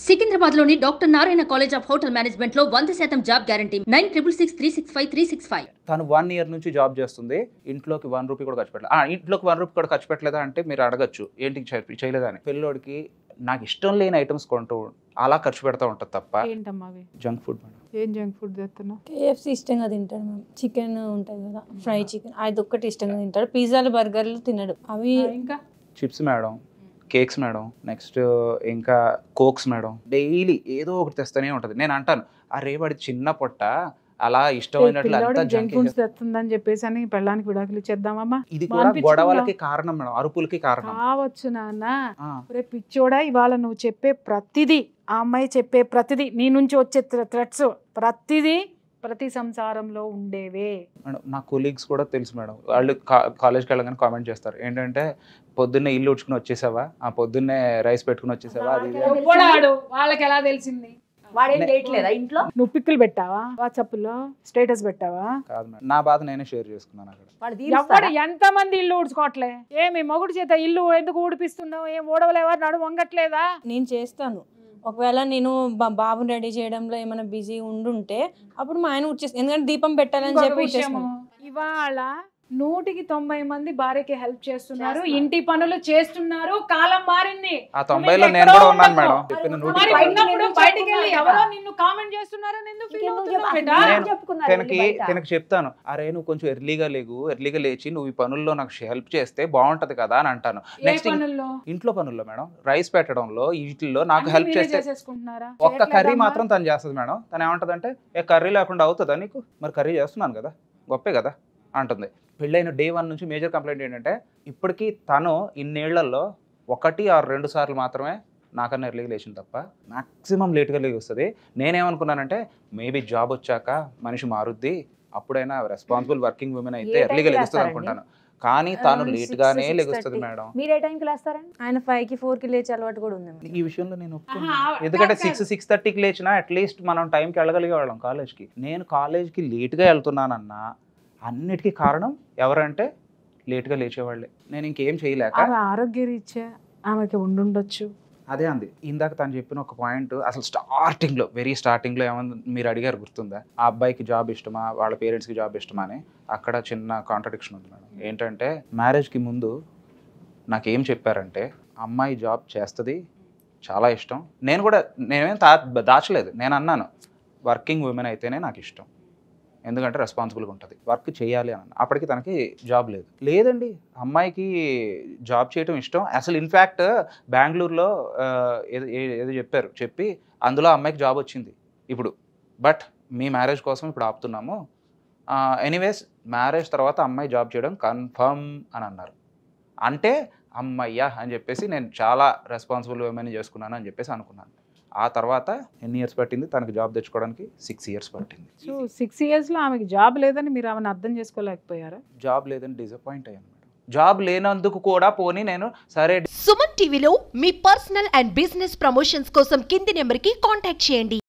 సికింద్రాబాద్లోని doctor Narayana college of hotel management లో 100% job guarantee 966365 తను 1 year నుంచి జాబ్ చేస్తుంది. ఇంట్లోకి 1 రూపీ కూడా ఖర్చు పెట్టలేదు. ఇంట్లోకి 1 రూపీ కూడా ఖర్చు పెట్టలేదా అంటే మీరు అడగచ్చు, ఏంటి చేయలేదా అని. పిల్లోడికి నాకు ఇష్టం లేని ఐటమ్స్ కొంటూ అలా ఖర్చు పెడతా ఉంటుంది తప్ప. Junk food. ఏం జంక్ ఫుడ్ తెస్తున్నావు? KFC ఇష్టంగా తింటాడు మ్యామ్. చికెన్ ఉంటుంది కదా, ఫ్రై చికెన్, అది ఒక్కటి ఇష్టంగా తింటాడు. పిజ్జాలు బర్గర్లు తినడు. అవి ఇంకా chips madam, cakes madam, next ఇంకా కోక్స్ మేడం. డైలీ ఏదో ఒకటి తెస్తూనే ఉంటుంది. నేను అంటాను, అరే వాడి చిన్న పొట్ట అలా ఇష్టమైనట్లు అంతా జంక్ ఫుడ్స్ తెస్తుందని చెప్పేసి అని పెళ్ళానికి విడాకులు ఇచ్చేద్దామా? ఇది కూడా గొడవలకి కారణం మేడం, అరుపులకి కారణం కావచ్చు నాన్న. రేపు పిచ్చోడా, ఇవాళ నువ్వు చెప్పే ప్రతిదీ, ఆ అమ్మాయి చెప్పే ప్రతిదీ, నీ నుంచి వచ్చే థ్రెట్స్ ప్రతిదీ ప్రతి సంసారంలో ఉండేవే మేడం. నా కొలీగ్స్ కూడా తెలుసు మేడం, వాళ్ళు కాలేజ్కి వెళ్ళగానే కామెంట్ చేస్తారు ఏంటంటే, పొద్దున్నే ఇల్లు ఉడ్చుకుని వచ్చేసావా, పొద్దున్నే రైస్ పెట్టుకుని వచ్చేసావా. అది వాళ్ళకి ఎలా తెలిసింది? వాడేం చేయట్లేదా ఇంట్లో? నువ్వు పిక్కులు పెట్టావా వాట్సాప్ లో, స్టేటస్ పెట్టావా? కాదు మేడం, నా బాధ నేనే షేర్ చేసుకున్నాను అక్కడ. ఎవరు ఎంతమంది ఇల్లు ఊడ్చుకోవట్లే? ఏమి మొగుడు చేత ఇల్లు ఎందుకు ఊడిపిస్తున్నావు? ఏం ఊడవలేవా? నడు వంగట్లేదా? నేను చేస్తాను. ఒకవేళ నేను బాబుని రెడీ చేయడంలో ఏమైనా బిజీ ఉండుంటే అప్పుడు మా ఆయన వచ్చేసి, ఎందుకంటే దీపం పెట్టాలని చెప్పి ఇవాళ 190 మంది భార్యకి హెల్ప్ చేస్తున్నారు, ఇంటి పనులు చేస్తున్నారు. కాలం మారింది. ఆ 90లో నేను కూడా ఉన్నాను మేడం. చెప్పిన బయటికి వెళ్ళి ఎవరో నిన్ను కామెంట్ చేస్తున్నారు, తనకి చెప్తాను, అరే నువ్వు కొంచెం ఎర్లీగా లేచి నువ్వు ఈ పనుల్లో నాకు హెల్ప్ చేస్తే బాగుంటది కదా అని అంటాను. నెక్స్ట్ ఇంట్లో పనుల్లో మేడం, రైస్ పెట్టడంలో వీటిల్లో నాకు హెల్ప్ చేస్తే ఒక్క కర్రీ మాత్రం తను చేస్తుంది మేడం. తను ఏమంటదంటే, కర్రీ లేకుండా అవుతుందా నీకు? మరి కర్రీ చేస్తున్నాను కదా, గొప్పే కదా అంటుంది. పెళ్ళైన డే 1 నుంచి మేజర్ కంప్లైంట్ ఏంటంటే, ఇప్పటికీ తను ఇన్నేళ్లలో 1 or 2 సార్లు మాత్రమే నాకన్నా ఎర్లీగా లేచింది తప్ప మ్యాక్సిమం లేట్గా లేగి వస్తుంది. నేనేమనుకున్నానంటే, మేబీ జాబ్ వచ్చాక మనిషి మారుద్ది, అప్పుడైనా రెస్పాన్సిబుల్ వర్కింగ్ ఉమెన్ అయితే ఎర్లీగా లెగుస్తుంది అనుకుంటాను. కానీ తాను లేట్ గానే లెగుస్తుంది మేడం. మీరు ఏ టైంకి లేస్తారండి? ఆయన 5కి 4కి లేచే అలవాటు కూడా ఉంది. ఈ విషయంలో నేను ఒప్పుకున్నాను. ఎందుకంటే 6-6:30కి లేచినా అట్లీస్ట్ మనం టైంకి వెళ్ళగలిగే వాళ్ళం కాలేజ్కి. నేను కాలేజ్కి లేట్గా వెళ్తున్నానన్నా అన్నిటికీ కారణం ఎవరంటే లేట్గా లేచేవాళ్ళే. నేను ఇంకేం చేయలేక, ఆరోగ్య రీత్యా ఆమెకి ఉండుండొచ్చు. అదే అంది. ఇందాక తను చెప్పిన ఒక పాయింట్, అసలు వెరీ స్టార్టింగ్లో ఏమన్నా మీరు అడిగారు గుర్తుందా, ఆ అబ్బాయికి జాబ్ ఇష్టమా, వాళ్ళ పేరెంట్స్కి జాబ్ ఇష్టమా అని. అక్కడ చిన్న కాంట్రడిక్షన్ ఉంది మేడం. ఏంటంటే, మ్యారేజ్కి ముందు నాకేం చెప్పారంటే, అమ్మాయి జాబ్ చేస్తుంది, చాలా ఇష్టం. నేనేం దాచలేదు. నేను అన్నాను, వర్కింగ్ ఉమెన్ అయితేనే నాకు ఇష్టం, ఎందుకంటే రెస్పాన్సిబుల్గా ఉంటుంది, వర్క్ చేయాలి అని. అప్పటికి తనకి జాబ్ లేదండి. అమ్మాయికి జాబ్ చేయడం ఇష్టం. అసలు ఇన్ఫ్యాక్ట్ బెంగళూరులో ఏదో చెప్పి అందులో అమ్మాయికి జాబ్ వచ్చింది ఇప్పుడు. బట్ మీ మ్యారేజ్ కోసం ఇప్పుడు ఆపుతున్నాము. ఎనీవేస్ మ్యారేజ్ తర్వాత అమ్మాయి జాబ్ చేయడం కన్ఫర్మ్ అని అన్నారు. అంటే అమ్మయ్యా అని చెప్పేసి నేను చాలా రెస్పాన్సిబుల్ ఉమెన్ చేసుకున్నాను అని చెప్పేసి అనుకున్నాను. ఆ తర్వాత ఎన్ని ఇయర్స్ పట్టింది తనకు జాబ్ తెచ్చుకోవడానికి? 6 years పట్టింది. సో 6 yearsలో ఆమెకి జాబ్ లేదని మీరు ఆమెను అర్థం చేసుకోలేకపోయారా? జాబ్ లేదని డిసప్పాయింట్ అయ్యాను మేడం. జాబ్ లేనందుకు కూడా పోనీ నేను సరే. సుమన్ టీవీలో మీ పర్సనల్ అండ్ బిజినెస్ ప్రమోషన్స్ కోసం కింది నెంబర్కి కాంటాక్ట్ చేయండి.